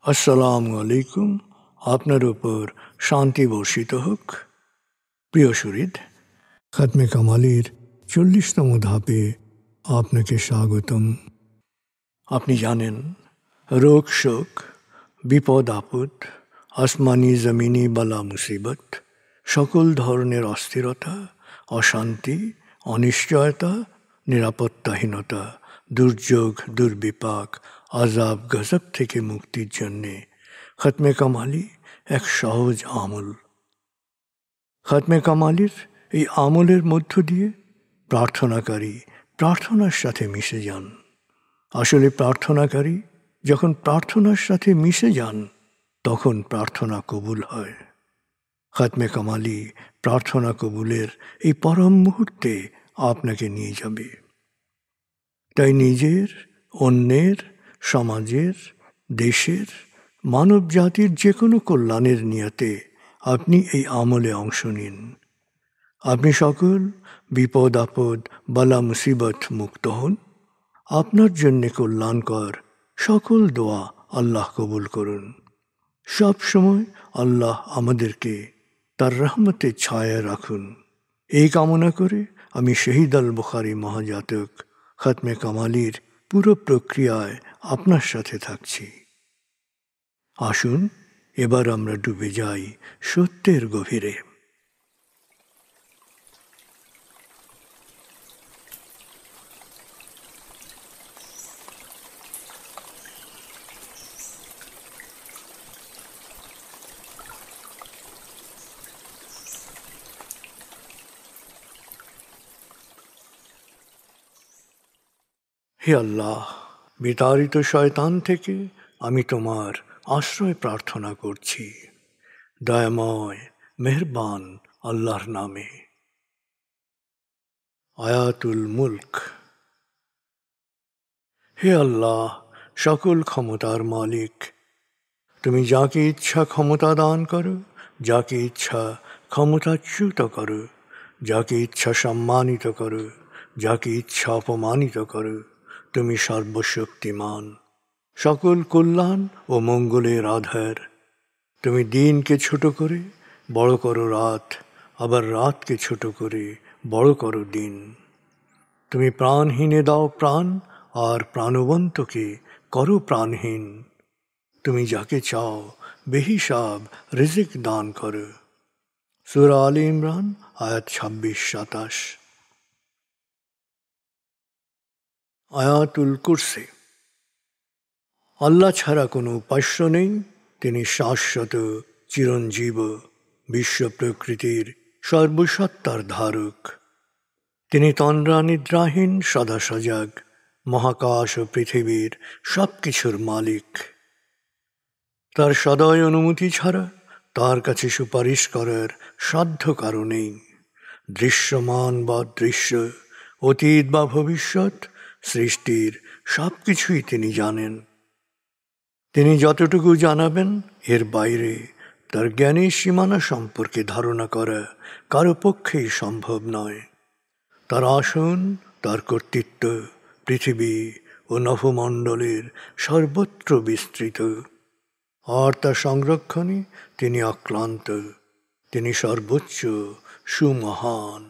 আসসালামু আলাইকুম। আপনার উপর শান্তি বর্ষিত হোক। প্রিয় শরীদ, খাতমে কামালির 40তম ধাপে আপনাকে স্বাগতম। আপনি জানেন, রোগ শোক, বিপদ আপদ, আসমানি জমিনি বালা মুসিবত, সকল ধরনের অস্থিরতা, অশান্তি, অনিশ্চয়তা, নিরাপত্তাহীনতা, দুর্যোগ, দুর্বিপাক, আজাব গজব থেকে মুক্তির জন্যে খাতমে কামালি এক সহজ আমল। খাতমে কামালির এই আমলের মধ্য দিয়ে প্রার্থনাকারী প্রার্থনার সাথে মিশে যান। আসলে প্রার্থনাকারী যখন প্রার্থনার সাথে মিশে যান, তখন প্রার্থনা কবুল হয়। খাতমে কামালি প্রার্থনা কবুলের এই পরম মুহূর্তে আপনাকে নিয়ে যাবে। তাই নিজের, অন্যের, সমাজের, দেশের, মানব জাতির যে কোনো কল্যাণের নিয়তে আপনি এই আমলে অংশ নিন। আপনি সকল বিপদ আপদ, বালা মুসিবত মুক্ত হন। আপনার জন্যে কল্যাণকর সকল দোয়া আল্লাহ কবুল করুন। সব সময় আল্লাহ আমাদেরকে তার রহমতের ছায়ায় রাখুন। এই কামনা করে আমি শহীদ আল বুখারী মহাজাতক খাতমে কামালির পুরো প্রক্রিয়ায় আপনার সাথে থাকছি। আসুন এবার আমরা ডুবে যাই সত্যের গভীরে। হে আল্লাহ, বিতাড়িত শয়তান থেকে আমি তোমার আশ্রয় প্রার্থনা করছি। দয়াময় মেহেরবান আল্লাহর নামে। আয়াতুল মুলক। হে আল্লাহ, সকল ক্ষমতার মালিক, তুমি যাকে ইচ্ছা ক্ষমতা দান করো, যাকে ইচ্ছা ক্ষমতাচ্যুত করো, যাকে ইচ্ছা সম্মানিত করো, যাকে ইচ্ছা অপমানিত করো। তুমি সর্বশক্তিমান, সকল কল্যাণ ও মঙ্গলের আধার। তুমি দিনকে ছোট করে বড় করো রাত, আবার রাতকে ছোট করে বড় করো দিন। তুমি প্রাণহীনে দাও প্রাণ, আর প্রাণবন্তকে করো প্রাণহীন। তুমি যাকে চাও বেহিসাব রিজিক দান করো। সূরা আলে ইমরান আয়াত 26-27। আয়াতুল কুরসি। আল্লাহ ছাড়া কোনো উপাস্য নেই। তিনি শাশ্বত, চিরঞ্জীব, বিশ্ব প্রকৃতির সর্বসত্তার ধারক। তিনি তন্দ্রা নিদ্রাহীন, সদা সজাগ, মহাকাশ ও পৃথিবীর সব কিছুর মালিক। তার সদয় অনুমতি ছাড়া তার কাছে সুপারিশ করার সাধ্য কারো নেই। দৃশ্যমান বা দৃশ্য, অতীত বা ভবিষ্যৎ, সৃষ্টির সব কিছুই তিনি জানেন। তিনি যতটুকু জানাবেন, এর বাইরে তার জ্ঞানের সীমানা সম্পর্কে ধারণা করা কারো পক্ষেই সম্ভব নয়। তার আসন, তার কর্তৃত্ব পৃথিবী ও নভমণ্ডলের সর্বত্র বিস্তৃত, আর তার সংরক্ষণে তিনি অক্লান্ত। তিনি সর্বোচ্চ, সুমহান।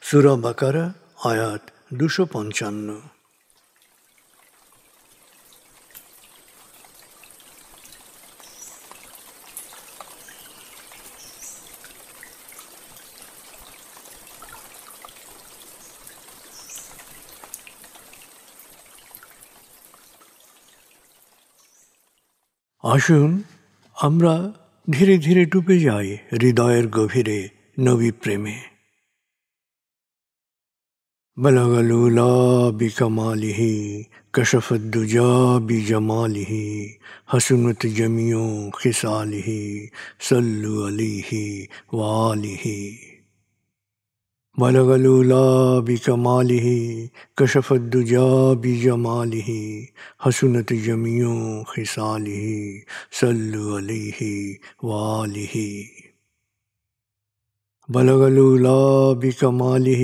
সূরা বাকারা আয়াত 255। আসুন আমরা ধীরে ধীরে ডুবে যাই হৃদয়ের গভীরে নবী প্রেমে। বলগল উলা বিকমালিহি, কশফত দুজা বিজমালিহি, হসনত জমিও খিসালিহি, সল্লু আলিহি ওয়ালিহি। بلغ العلا بكماله كشف الدجى بجماله حسنت جميع خصاله صلوا عليه وآله بلغ العلا بكماله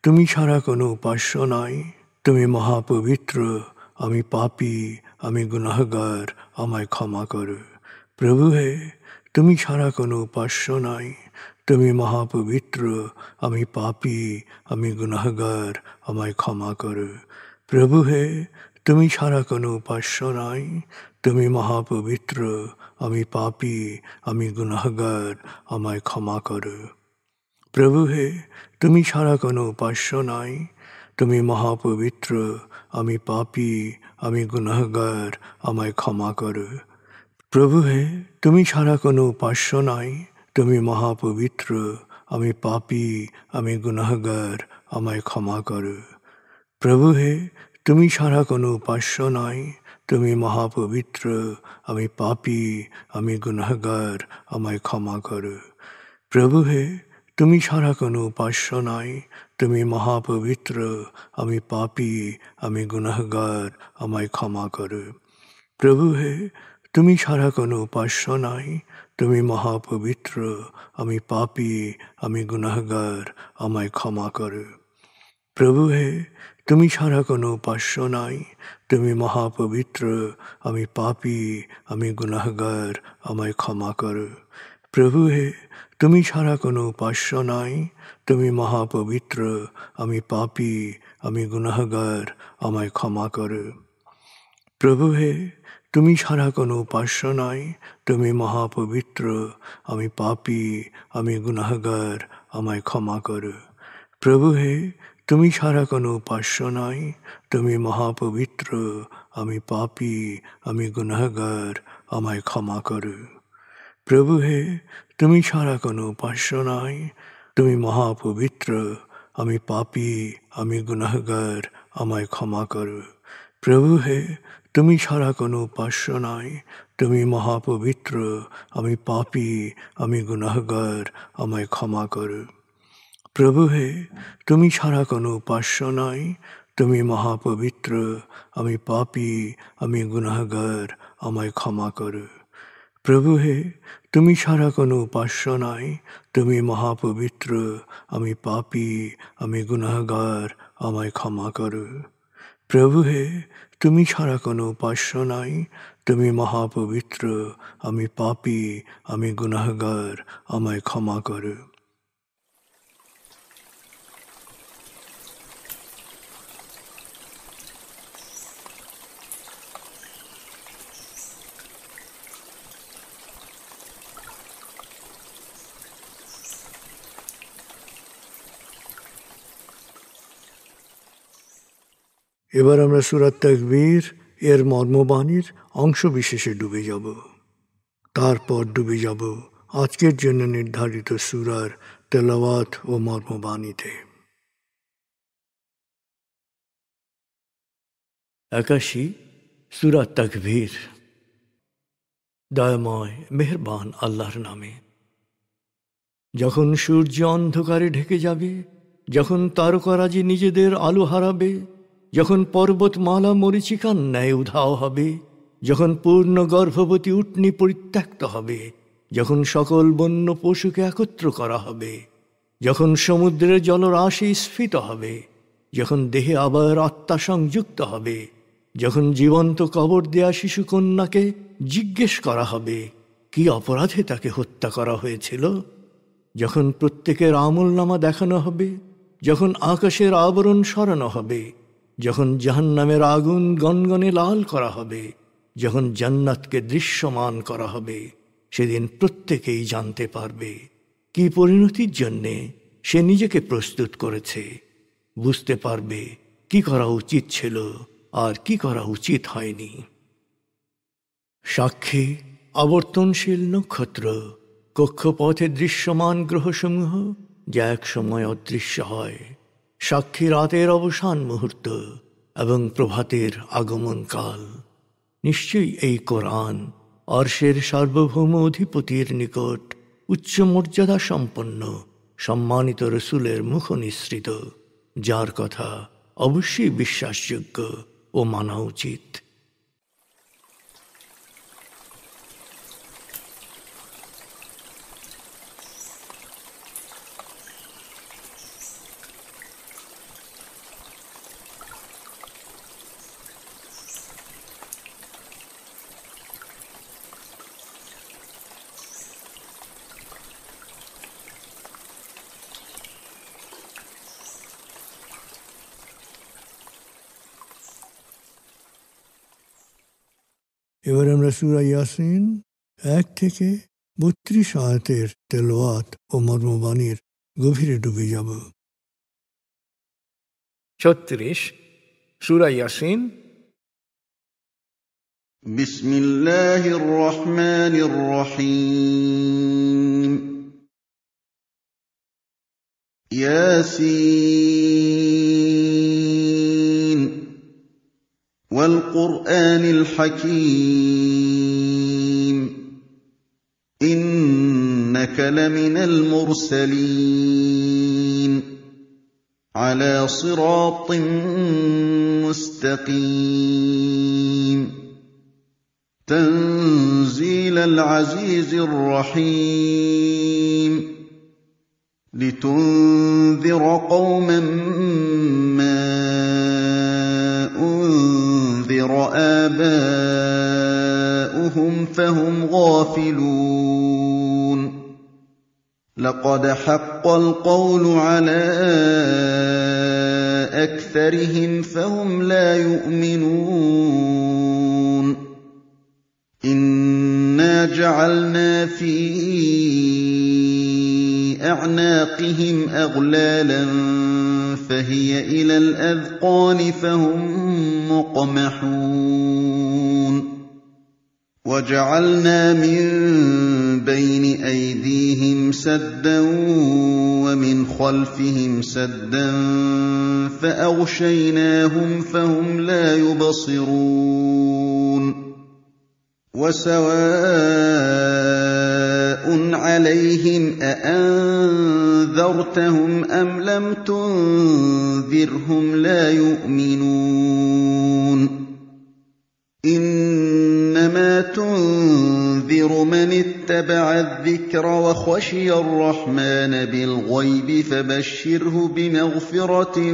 তুমি ছাড়া কোনো উপাস্য নাই। তুমি মহাপবিত্র, আমি পাপী, আমি গুনাহগার, আমায় ক্ষমা করো। প্রভু হে, তুমি ছাড়া কোনো উপাস্য নাই। তুমি মহাপবিত্র, আমি পাপী, আমি গুনাহগার, আমায় ক্ষমা করো। প্রভু হে, তুমি ছাড়া কোনো উপাস্য নাই। তুমি মহাপবিত্র, আমি পাপী, আমি গুনাহগার, আমায় ক্ষমা করো। প্রভু হে, তুমি ছাড়া কোনো উপাস্য নাই। তুমি মহাপবিত্র, আমি পাপী, আমি গুনাহগার, আমায় ক্ষমা করো। প্রভু হে, তুমি ছাড়া কোনো উপাস্য নাই। তুমি মহাপবিত্র, আমি পাপী, আমি গুনাহগার, আমায় ক্ষমা করো। প্রভু হে, তুমি ছাড়া কোনো উপাস্য নাই। তুমি মহাপবিত্র, আমি পাপী, আমি গুনাহগার, আমায় ক্ষমা করো। প্রভু হে, তুমি ছাড়া কোনো উপাস্য নাই। তুমি মহাপবিত্র, আমি পাপী, আমি গুনাহগার, আমায় ক্ষমা করো। প্রভু হে, তুমি ছাড়া কোনো উপাস্য নাই। তুমি মহাপবিত্র, আমি পাপী, আমি গুনাহগার, আমায় ক্ষমা করো। প্রভু হে, তুমি ছাড়া কোনো উপাস্য নাই। তুমি মহাপবিত্র, আমি পাপী, আমি গুনাহগার, আমায় ক্ষমা করো। প্রভু হে, তুমি ছাড়া কোনো উপাস্য নাই। তুমি মহাপবিত্র, আমি পাপী, আমি গুনাহগার, আমায় ক্ষমা করো। প্রভু হে, তুমি ছাড়া কোনো উপাস্য নাই। তুমি মহাপবিত্র, আমি পাপী, আমি গুনাহগার, আমায় ক্ষমা করো। প্রভু হে, তুমি ছাড়া কোনো উপাস্য নাই। তুমি মহাপবিত্র, আমি পাপী, আমি গুনাহগার, আমায় ক্ষমা করো। প্রভু হে, তুমি ছাড়া কোনো উপাস্য নাই। তুমি মহাপবিত্র, আমি পাপী, আমি গুনাহগার, আমায় ক্ষমা করো। প্রভু হে, তুমি ছাড়া কোনো উপাস্য নাই। তুমি মহাপবিত্র, আমি পাপী, আমি গুনাহগার, আমায় ক্ষমা করো। প্রভু হে, তুমি ছাড়া কোনো উপাস্য নাই। তুমি মহাপবিত্র, আমি পাপী, আমি গুনাহগার, আমায় ক্ষমা করো। প্রভু হে, তুমি ছাড়া কোনো উপাস্য নাই। তুমি মহাপবিত্র, আমি পাপী, আমি গুনাহগার, আমায় ক্ষমা করো। প্রভু হে, তুমি ছাড়া কোনো উপাস্য নাই। তুমি মহাপবিত্র, আমি পাপী, আমি গুনাহগার, আমায় ক্ষমা করো। এবার আমরা সূরা তাকবীর এর মর্মবাণীর অংশ বিশেষে ডুবে যাব। তারপর ডুবে যাব আজকের জন্য নির্ধারিত সূরার তেলাওয়াত ও মর্মবাণীতে। 81 সূরা তাকবীর। দয়াময় মেহেরবান আল্লাহর নামে। যখন সূর্য অন্ধকারে ঢেকে যাবে, যখন তারকারাজি নিজেদের আলো হারাবে, যখন পর্বতমালা মরীচিকার ন্যায় উধাও হবে, যখন পূর্ণ গর্ভবতী উটনী পরিত্যক্ত হবে, যখন সকল বন্য পশুকে একত্র করা হবে, যখন সমুদ্রের জলরাশি স্ফীত হবে, যখন দেহে আবার আত্মা সংযুক্ত হবে, যখন জীবন্ত কবর দেয়া শিশুকন্যাকে জিজ্ঞেস করা হবে কি অপরাধে তাকে হত্যা করা হয়েছিল, যখন প্রত্যেকের আমলনামা দেখানো হবে, যখন আকাশের আবরণ সরানো হবে, যখন জাহান্নামের আগুন গনগনে লাল করা হবে, যখন জান্নাতকে দৃশ্যমান করা হবে, সেদিন প্রত্যেকেই জানতে পারবে কি পরিণতির জন্যে সে নিজেকে প্রস্তুত করেছে, বুঝতে পারবে কি করা উচিত ছিল আর কি করা উচিত হয়নি। সাক্ষী আবর্তনশীল নক্ষত্র, কক্ষপথে দৃশ্যমান গ্রহসমূহ যা এক সময় অদৃশ্য হয়, সাক্ষী রাতের অবসান মুহূর্ত এবং প্রভাতের আগমনকাল। নিশ্চয়ই এই কোরআন আরশের সার্বভৌম অধিপতির নিকট উচ্চ মর্যাদা সম্পন্ন সম্মানিত রসুলের মুখ নিঃসৃত, যার কথা অবশ্যই বিশ্বাসযোগ্য ও মানা উচিত। এবার আমরা সূরা ইয়াসিন 1 থেকে 32 আয়াতের তেলাওয়াত ও মর্মবাণীর গভীরে ডুবে যাব। 36 সূরা ইয়াসিন। বিসমিল্লাহির রহমানির রহিম। ইয়াসিন ওয়াল কুরআনিল হাকীম ইন্নাকা লামিনাল মুরসালিন আলা সিরাতিম মুস্তাকিম তানজিলাল আজিজির রহিম لتنذر قوما ما أنذر آباؤهم فهم غافلون لقد حق القول على أكثرهم فهم لا يؤمنون إنا جعلنا في أعناقهم أغلالا فهي إلى الأذقان فهم مقمحون وجعلنا من بين أيديهم سدا ومن خلفهم سدا فأغشيناهم فهم لا يبصرون وسواء عليهم أأنذرتهم أم لم تنذرهم لا يؤمنون إنما تنذر من اتبع الذكر وخشي الرحمن بالغيب فبشره بمغفرة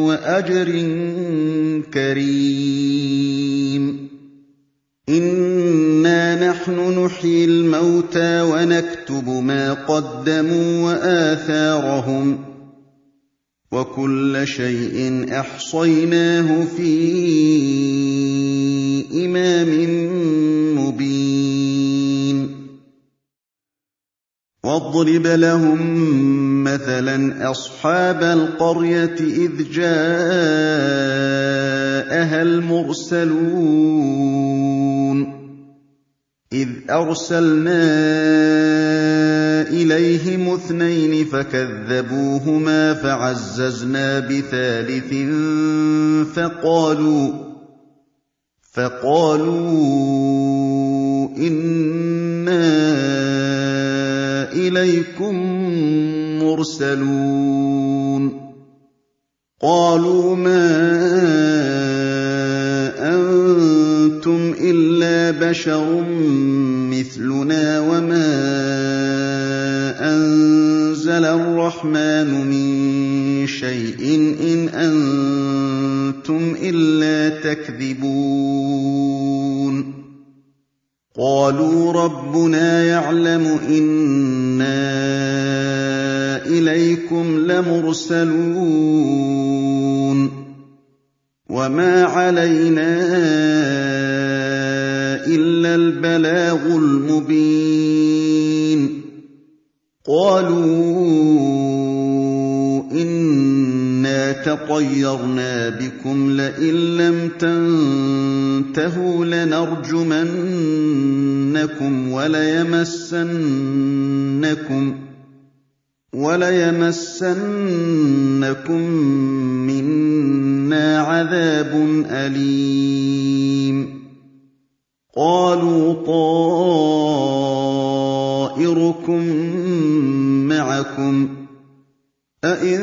وأجر كريم إنا نحن نحيي الموتى ونكتب ما قدموا وآثارهم وكل شيء أحصيناه في إمام مبين واضرب لهم مثلا أصحاب القرية إذ جاءها المرسلون إذ أرسلنا إليهم 2 فكذبوهما فعززنا بثالث فقالوا إنا إليكم مرسلون قالوا ما أنتم إلا بشر مثلنا وما أنزل الرحمن من شيء إن أنتم إلا تكذبون قالوا ربنا يعلم إنا إليكم لمرسلون وما علينا إلا البلاغ المبين قالوا إنا تطيرنا بكم لئن لم تنتهوا لنرجمنكم وليمسنكم منا عذاب أليم قالوا طائركم معكم أئن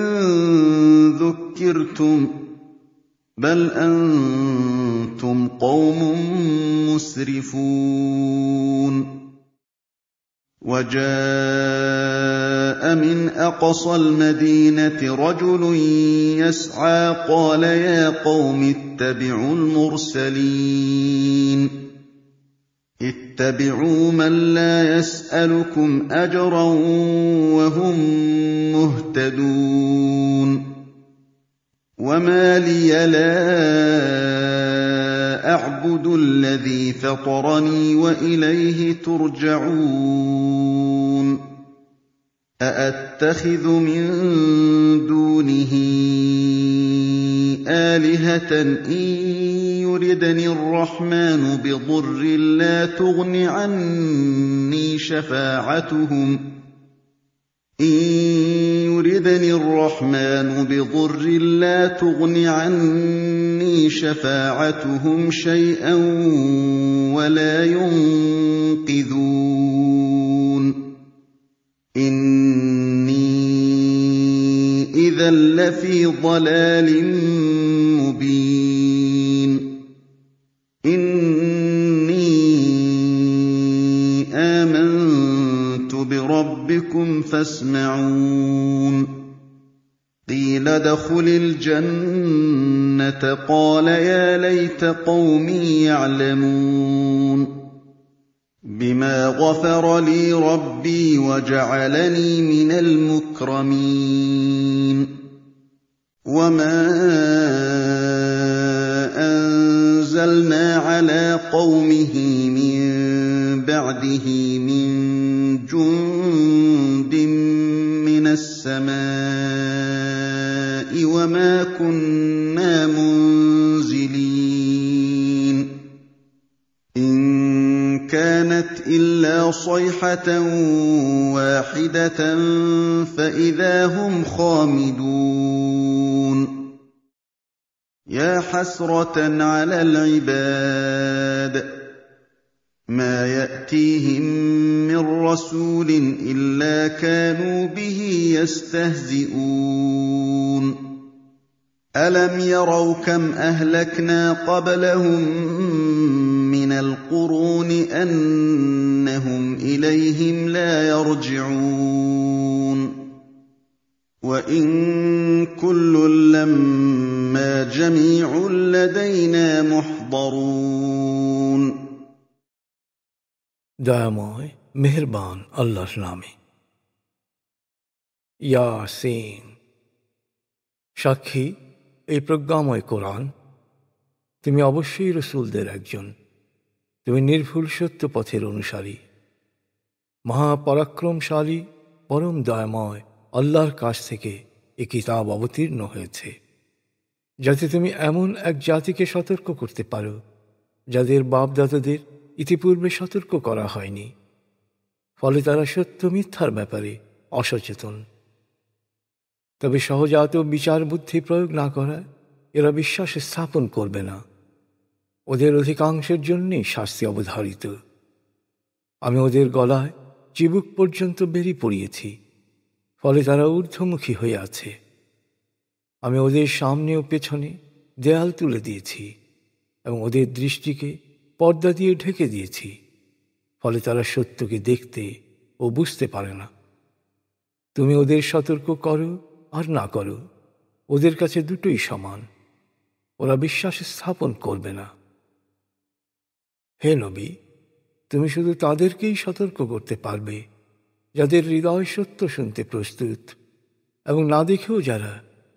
ذكرتم بل أنتم قوم مسرفون وجاء من أقصى المدينة رجل يسعى قال يا قوم اتبعوا المرسلين اتبعوا من لا يسألكم أجرا وهم مهتدون وما لي لا أعبد الذي فطرني وإليه ترجعون أأتخذ من دونه آلهة إن يردني الرحمن بضر لا تغن عني شفاعتهم شيئا ولا ينقذون إني إذا لفي ضلال مبين إني آمنت بربكم فاسمعون قيل ادخل الجنة قال يا ليت قومي يعلمون بما غفر لي ربي وجعلني من المكرمين وما أنزلنا على قومه من بعده من جند من السماء وما كنا منزلين إن كانت إلا صيحة واحدة فإذا هم خامدون يا حسرة على العباد ما يأتيهم من رسول إلا كانوا به يستهزئون ألم يروا كم أهلكنا قبلهم من القرون أنهم إليهم لا يرجعون وإن كل لما جميع لدينا محضرون দয়াময় মেহেরবান আল্লাহর নামে। ইয়াসিন। সাক্ষী এই প্রজ্ঞাময় কোরআন, তুমি অবশ্যই রসূলদের একজন, তুমি নির্ভুল সত্য পথের অনুসারী। মহাপরাক্রমশালী পরম দয়াময় আল্লাহর কাছ থেকে এ কিতাব অবতীর্ণ হয়েছে, যাতে তুমি এমন এক জাতিকে সতর্ক করতে পারো যাদের বাপদাদাদের ইতিপূর্বে সতর্ক করা হয়নি, ফলে তারা সত্য মিথ্যার ব্যাপারে অসচেতন। তবে সহজাত বিচার বুদ্ধি প্রয়োগ না করায় এরা বিশ্বাস স্থাপন করবে না। ওদের অধিকাংশের জন্যই শাস্তি অবধারিত। আমি ওদের গলায় চিবুক পর্যন্ত বেরি পড়িয়েছি, ফলে তারা ঊর্ধ্বমুখী হয়ে আছে। আমি ওদের সামনে ও পেছনে দেয়াল তুলে দিয়েছি এবং ওদের দৃষ্টিকে পর্দা দিয়ে ঢেকে দিয়েছি, ফলে তারা সত্যকে দেখতে ও বুঝতে পারে না। তুমি ওদের সতর্ক করো আর না করো, ওদের কাছে দুটোই সমান। ওরা বিশ্বাস স্থাপন করবে না। হে নবী, তুমি শুধু তাদেরকেই সতর্ক করতে পারবে যাদের হৃদয় সত্য শুনতে প্রস্তুত এবং না দেখেও যারা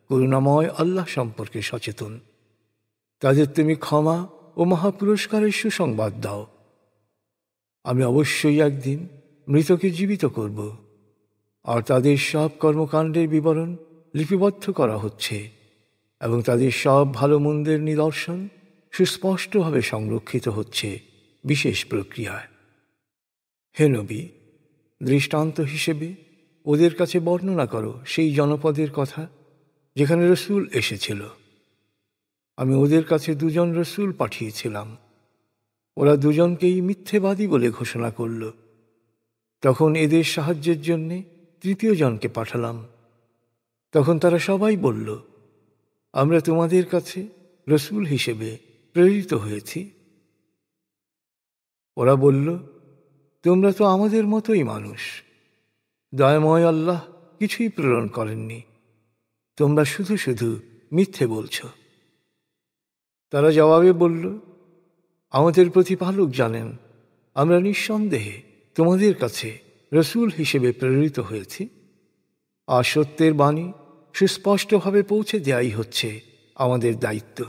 করুণাময় আল্লাহ সম্পর্কে সচেতন। তাদের তুমি ক্ষমা ও মহাপুরস্কারের সুসংবাদ দাও। আমি অবশ্যই একদিন মৃতকে জীবিত করব, আর তাদের সব কর্মকাণ্ডের বিবরণ লিপিবদ্ধ করা হচ্ছে এবং তাদের সব ভালো মন্দের নিদর্শন সুস্পষ্টভাবে সংরক্ষিত হচ্ছে বিশেষ প্রক্রিয়ায়। হে নবী, দৃষ্টান্ত হিসেবে ওদের কাছে বর্ণনা করো সেই জনপদের কথা যেখানে রসূল এসেছিল। আমি ওদের কাছে দুজন রসূল পাঠিয়েছিলাম, ওরা দুজনকেই মিথ্যেবাদী বলে ঘোষণা করল। তখন এদের সাহায্যের জন্যে তৃতীয় জনকে পাঠালাম। তখন তারা সবাই বলল, আমরা তোমাদের কাছে রসূল হিসেবে প্রেরিত হয়েছি। ওরা বলল, তোমরা তো আমাদের মতোই মানুষ, দয়াময় আল্লাহ কিছুই প্রেরণ করেননি, তোমরা শুধু শুধু মিথ্যে বলছ। তারা জবাবে বলল, আমাদের প্রতিপালক জানেন আমরা নিঃসন্দেহে তোমাদের কাছে রসূল হিসেবে প্রেরিত হয়েছি, আর সত্যের বাণী সুস্পষ্টভাবে পৌঁছে দেয়াই হচ্ছে আমাদের দায়িত্ব।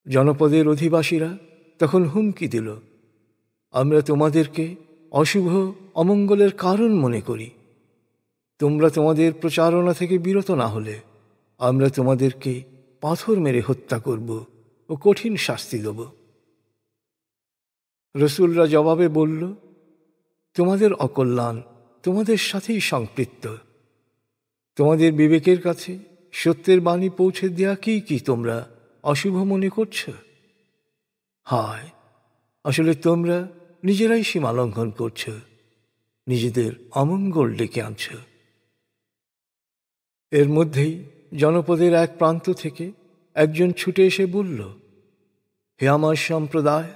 জনপদের অধিবাসীরা তখন হুমকি দিল, আমরা তোমাদেরকে অশুভ অমঙ্গলের কারণ মনে করি। তোমরা তোমাদের প্রচারণা থেকে বিরত না হলে আমরা তোমাদেরকে পাথর মেরে হত্যা করব ও কঠিন শাস্তি দেব। রসুলরা জবাবে বলল, তোমাদের অকল্যাণ তোমাদের সাথেই সম্পৃক্ত। তোমাদের বিবেকের কাছে সত্যের বাণী পৌঁছে দেওয়াকেই কি তোমরা অশুভ মনে করছ? হায়, আসলে তোমরা নিজেরাই সীমা লঙ্ঘন করছ, নিজেদের অমঙ্গল ডেকে আনছ। এর মধ্যেই জনপদের এক প্রান্ত থেকে একজন ছুটে এসে বলল, হে আমার সম্প্রদায়,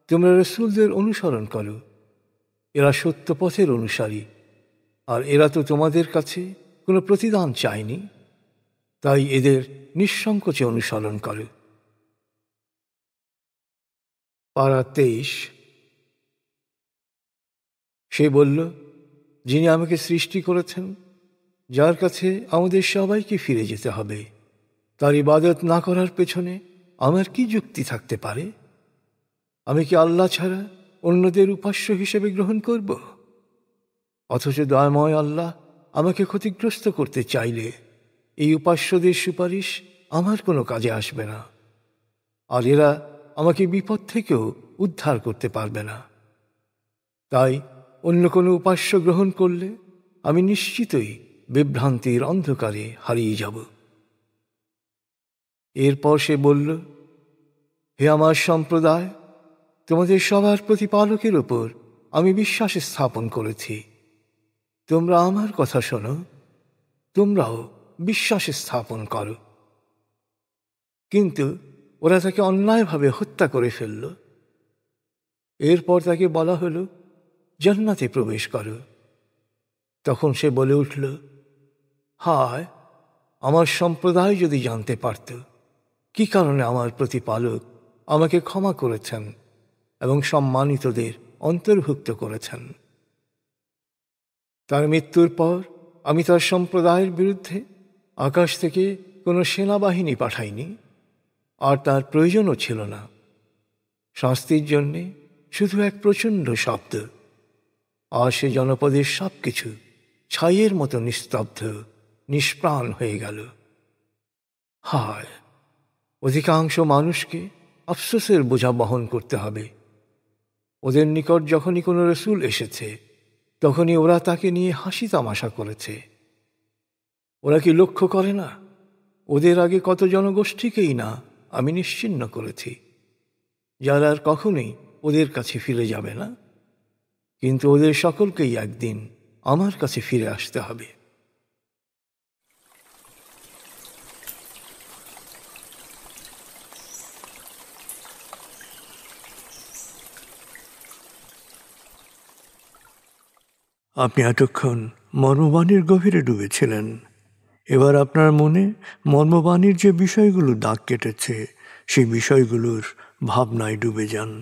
তোমরা রসুলদের অনুসরণ করো। এরা সত্য পথের অনুসারী, আর এরা তো তোমাদের কাছে কোনো প্রতিদান চায়নি, তাই এদের নিঃসংকোচে অনুসরণ করো। পারা 23। সে বলল, যিনি আমাকে সৃষ্টি করেছেন, যার কাছে আমাদের সবাইকে ফিরে যেতে হবে, তার ইবাদত না করার পেছনে আমার কি যুক্তি থাকতে পারে? আমি কি আল্লাহ ছাড়া অন্যদের উপাস্য হিসেবে গ্রহণ করব? অথচ দয়াময় আল্লাহ আমাকে ক্ষতিগ্রস্ত করতে চাইলে এই উপাস্যদের সুপারিশ আমার কোনো কাজে আসবে না, আর এরা আমাকে বিপদ থেকেও উদ্ধার করতে পারবে না। তাই অন্য কোনো উপাস্য গ্রহণ করলে আমি নিশ্চিতই বিভ্রান্তির অন্ধকারে হারিয়ে যাব। এরপর সে বলল, হে আমার সম্প্রদায়, তোমাদের সবার প্রতিপালকের ওপর আমি বিশ্বাস স্থাপন করেছি। তোমরা আমার কথা শোনো, তোমরাও বিশ্বাস স্থাপন করো। কিন্তু ওরা তাকে অন্যায়ভাবে হত্যা করে ফেলল। এরপর তাকে বলা হলো, জান্নাতে প্রবেশ করো। তখন সে বলে উঠল, হায়, আমার সম্প্রদায় যদি জানতে পারত কি কারণে আমার প্রতিপালক আমাকে ক্ষমা করেছেন এবং সম্মানিতদের অন্তর্ভুক্ত করেছেন। তার মৃত্যুর পর আমি তার সম্প্রদায়ের বিরুদ্ধে আকাশ থেকে কোনো সেনাবাহিনী পাঠাইনি, আর তার প্রয়োজনও ছিল না। শাস্তির জন্যে শুধু এক প্রচণ্ড শব্দ, আর সে জনপদের সব কিছু ছাইয়ের মতো নিস্তব্ধ, নিষ্প্রাণ হয়ে গেল। হায়, অধিকাংশ মানুষকে আফসোসের বোঝা বহন করতে হবে। ওদের নিকট যখনই কোনো রসুল এসেছে, তখনই ওরা তাকে নিয়ে হাসি তামাশা করেছে। ওরা কি লক্ষ্য করে না, ওদের আগে কত জনগোষ্ঠীকেই না আমি নিশ্চিহ্ন করেছি, যারা আর কখনোই ওদের কাছে ফিরে যাবে না। কিন্তু ওদের সকলকেই একদিন আমার কাছে ফিরে আসতে হবে। আপনি এতক্ষণ মর্মবাণীর গভীরে ডুবেছিলেন। এবার আপনার মনে মর্মবাণীর যে বিষয়গুলো দাগ কেটেছে, সেই বিষয়গুলোর ভাবনায় ডুবে যান।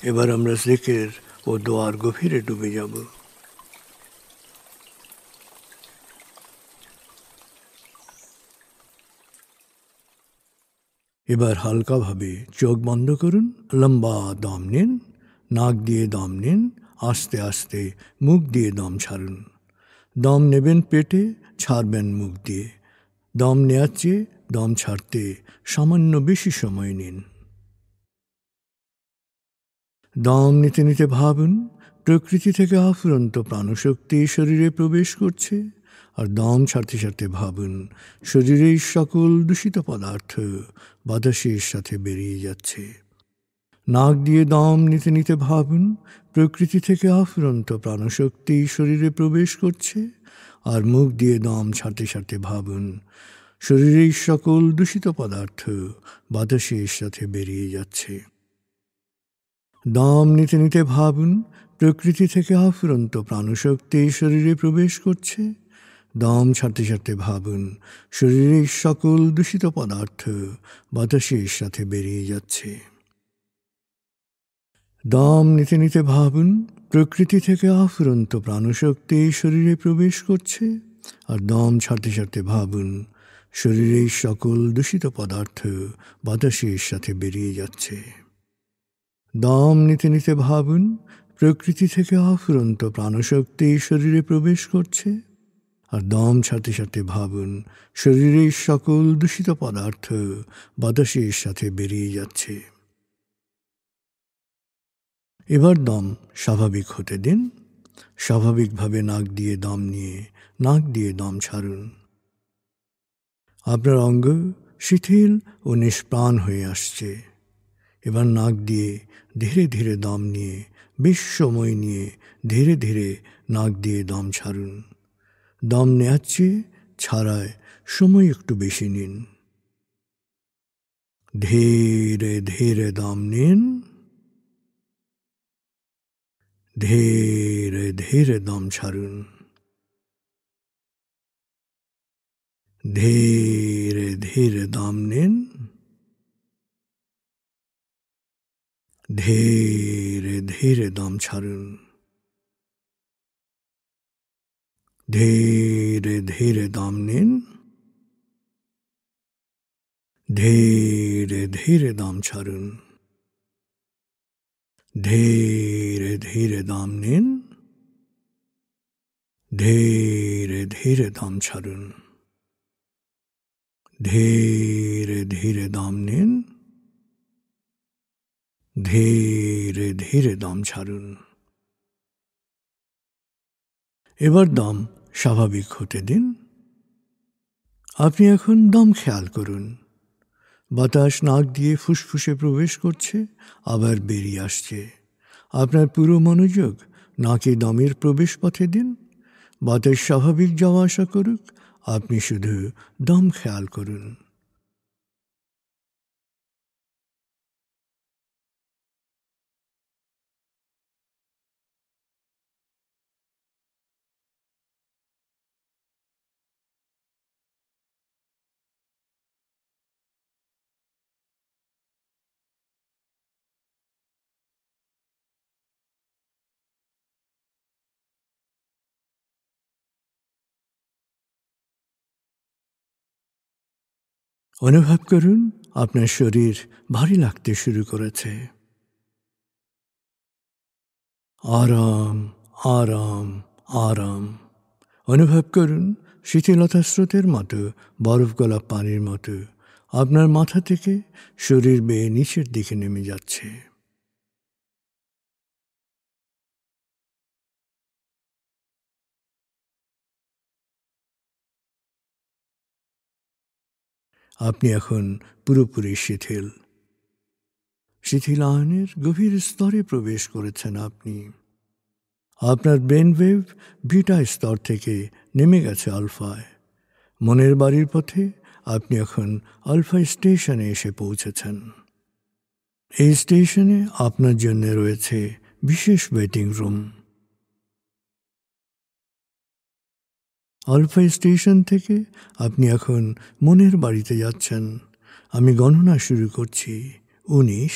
এবার আমরা জিকির ও দোয়ার গভীরে ডুবে যাব। এবার হালকাভাবে চোখ বন্ধ করুন, লম্বা দম নিন, নাক দিয়ে দম নিন, আস্তে আস্তে মুখ দিয়ে দম ছাড়ুন। দম নেবেন পেটে, ছাড়বেন মুখ দিয়ে। দম নেওয়ার চেয়ে দম ছাড়তে সামান্য বেশি সময় নিন। দম নিতে নিতে ভাবুন প্রকৃতি থেকে আফুরন্ত প্রাণশক্তি শরীরে প্রবেশ করছে, আর দম ছাড়তে ছাড়তে ভাবুন শরীরের সকল দূষিত পদার্থ বাতাসের সাথে বেরিয়ে যাচ্ছে। নাক দিয়ে দম নিতে নিতে ভাবুন প্রকৃতি থেকে আফুরন্ত প্রাণশক্তি শরীরে প্রবেশ করছে, আর মুখ দিয়ে দম ছাড়তে ছাড়তে ভাবুন শরীরের সকল দূষিত পদার্থ বাতাসের সাথে বেরিয়ে যাচ্ছে। দম নিতে নিতে ভাবুন প্রকৃতি থেকে আফুরন্ত প্রাণশক্তি শরীরে প্রবেশ করছে। দম ছাড়তে ছাড়তে ভাবুন শরীরের সকল দূষিত পদার্থ বাতাসের সাথে বেরিয়ে যাচ্ছে। দম নিতে নিতে ভাবুন প্রকৃতি থেকে আফুরন্ত প্রাণশক্তি শরীরে প্রবেশ করছে, আর দম ছাড়তে ছাড়তে ভাবুন শরীরের সকল দূষিত পদার্থ বাতাসের সাথে বেরিয়ে যাচ্ছে। দম নিতে নিতে ভাবুন প্রকৃতি থেকে আফুরন্ত প্রাণশক্তি শরীরে প্রবেশ করছে, আর দম ছাড়তে ছাড়তে ভাবুন শরীরের সকল দূষিত পদার্থ বাতাসের সাথে বেরিয়ে যাচ্ছে। এবার দম স্বাভাবিক হতে দিন। স্বাভাবিকভাবে নাক দিয়ে দম নিয়ে নাক দিয়ে দম ছাড়ুন। আপনার অঙ্গ শিথিল ও নিষ্প্রাণ হয়ে আসছে। এবার নাক দিয়ে ধীরে ধীরে দম নিয়ে বেশ সময় নিয়ে ধীরে ধীরে নাক দিয়ে দম ছাড়ুন। দম নেওয়ার চেয়ে ছাড়ায় সময় একটু বেশি নিন। ধীরে ধীরে দম নিন, ধীরে ধীরে দম ছাড়ুন। ধীরে ধীরে দম নিন, ধীরে ধীরে দম ছাড়ুন। ধীরে ধীরে দম নিন, ধীরে ধীরে দম ছাড়ুন। ধীরে ধীরে দম নিন, ধীরে ধীরে দম ছাড়ুন। ধীরে ধীরে দম নিন, ধীরে ধীরে দম ছাড়ুন। এবার দম স্বাভাবিক হতে দিন। আপনি এখন দম খেয়াল করুন। বাতাস নাক দিয়ে ফুসফুসে প্রবেশ করছে, আবার বেরিয়ে আসছে। আপনার পুরো মনোযোগ নাকে দমের প্রবেশ পথে দিন। বাতাস স্বাভাবিক যাওয়া আসা করুক, আপনি শুধু দম খেয়াল করুন। অনুভব করুন আপনার শরীর ভারী লাগতে শুরু করেছে। আরাম আরাম আরাম অনুভব করুন শীতলতা স্রোতের মতো, বরফ গলা পানির মতো আপনার মাথা থেকে শরীর বেয়ে নিচের দিকে নেমে যাচ্ছে। আপনি এখন পুরোপুরি শিথিল। শিথিলায়নের গভীর স্তরে প্রবেশ করেছেন আপনি। আপনার ব্রেন ওয়েভ বিটা স্তর থেকে নেমে গেছে আলফায়। মনের বাড়ির পথে আপনি এখন আলফা স্টেশনে এসে পৌঁছেছেন। এই স্টেশনে আপনার জন্য রয়েছে বিশেষ ওয়েটিং রুম। আলফা স্টেশন থেকে আপনি এখন মনের বাড়িতে যাচ্ছেন। আমি গণনা শুরু করছি। 19,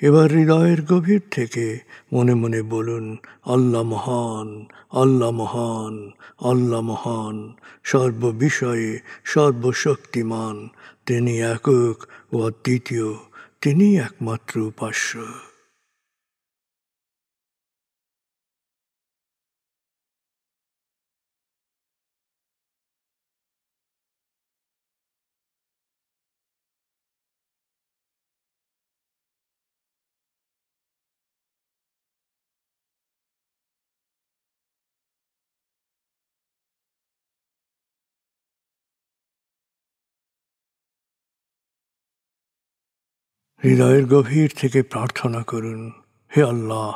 এবার হৃদয়ের গভীর থেকে মনে মনে বলুন, আল্লাহ মহান, আল্লাহ মহান, আল্লাহ মহান, সর্ববিষয়ে সর্বশক্তিমান। তিনি একক ও অদ্বিতীয়, তিনি একমাত্র উপাস্য। হৃদয়ের গভীর থেকে প্রার্থনা করুন, হে আল্লাহ,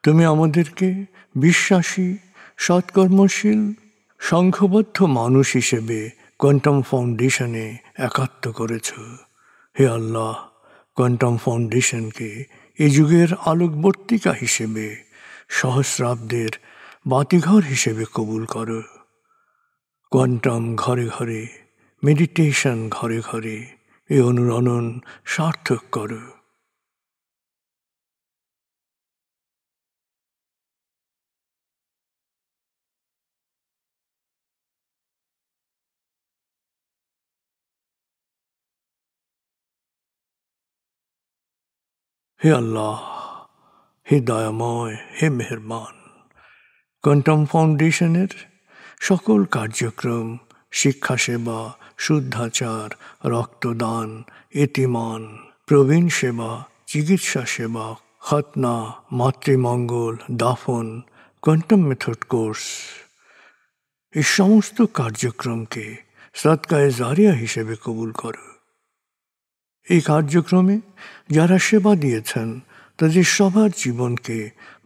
তুমি আমাদেরকে বিশ্বাসী, সৎকর্মশীল, সংঘবদ্ধ মানুষ হিসেবে কোয়ান্টাম ফাউন্ডেশনে একাত্ম করেছ। হে আল্লাহ, কোয়ান্টাম ফাউন্ডেশনকে এ যুগের আলোকবর্তিকা হিসেবে, সহস্রাব্দের বাতিঘর হিসেবে কবুল করো। কোয়ান্টাম ঘরে ঘরে, মেডিটেশন ঘরে ঘরে, এ অনুরণন সার্থক করো। হে আল্লাহ, হে দয়াময়, হে মেহেরবান, কোয়ান্টাম ফাউন্ডেশনের সকল কার্যক্রম, শিক্ষা সেবা, শুদ্ধাচার, রক্তদান, এতিমান, প্রবীণ সেবা, চিকিৎসা সেবা, খতনা, মাতৃমঙ্গল, দাফন, কোয়ান্টাম মেথড কোর্স, এই সমস্ত কার্যক্রমকে সদকায়ে জারিয়া হিসেবে কবুল করো। এই কার্যক্রমে যারা সেবা দিয়েছেন তাদের সবার জীবনকে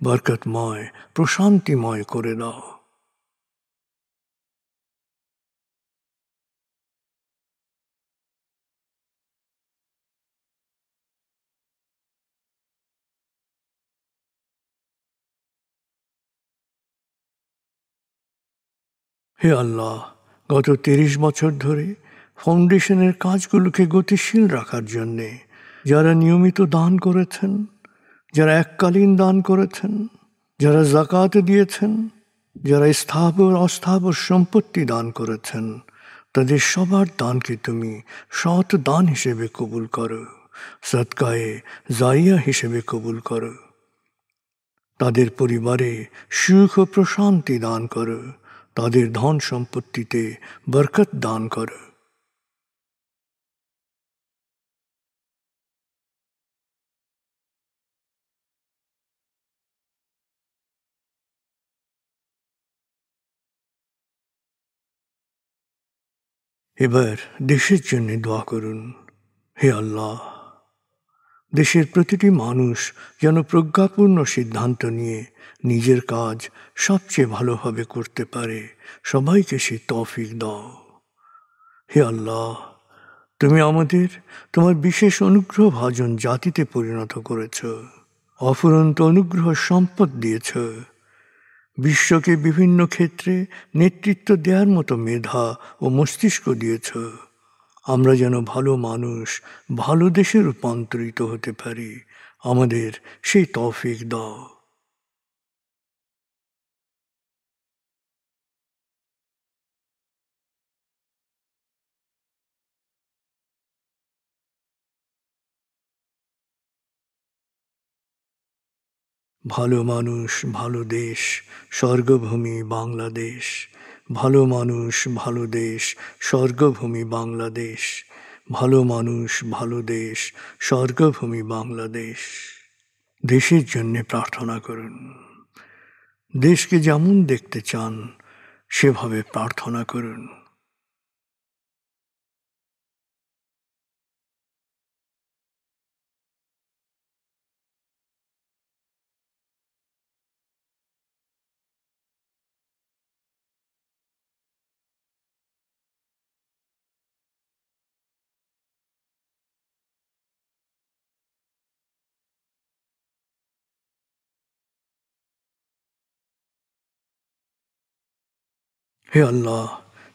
বরকতময়, প্রশান্তিময় করে দাও। হে আল্লাহ, গত ৩০ বছর ধরে ফাউন্ডেশনের কাজগুলোকে গতিশীল রাখার জন্যে যারা নিয়মিত দান করেছেন, যারা এককালীন দান করেছেন, যারা জাকাত দিয়েছেন, যারা স্থাবর অস্থাবর সম্পত্তি দান করেছেন, তাদের সবার দানকে তুমি সৎ দান হিসেবে কবুল করো, সদকায়ে জারিয়া হিসেবে কবুল করো। তাদের পরিবারে সুখ ও প্রশান্তি দান করো, তাদের ধন সম্পত্তিতে বরকত দান করো। এবার দেশের জন্য দোয়া করুন, হে আল্লাহ, দেশের প্রতিটি মানুষ যেন প্রজ্ঞাপূর্ণ সিদ্ধান্ত নিয়ে নিজের কাজ সবচেয়ে ভালোভাবে করতে পারে, সবাইকে সে তৌফিক দাও। হে আল্লাহ, তুমি আমাদের তোমার বিশেষ অনুগ্রহ ভাজন জাতিতে পরিণত করেছ, অফুরন্ত অনুগ্রহ সম্পদ দিয়েছ, বিশ্বকে বিভিন্ন ক্ষেত্রে নেতৃত্ব দেওয়ার মতো মেধা ও মস্তিষ্ক দিয়েছ। আমরা যেন ভালো মানুষ, ভালো দেশে রূপান্তরিত হতে পারি, আমাদের সেই তৌফিক দাও। ভালো মানুষ, ভালো দেশ, স্বর্গভূমি বাংলাদেশ। ভালো মানুষ, ভালো দেশ, স্বর্গভূমি বাংলাদেশ। ভালো মানুষ, ভালো দেশ, স্বর্গভূমি বাংলাদেশ। দেশের জন্য প্রার্থনা করুন। দেশকে যেমন দেখতে চান সেভাবে প্রার্থনা করুন। হে আল্লাহ,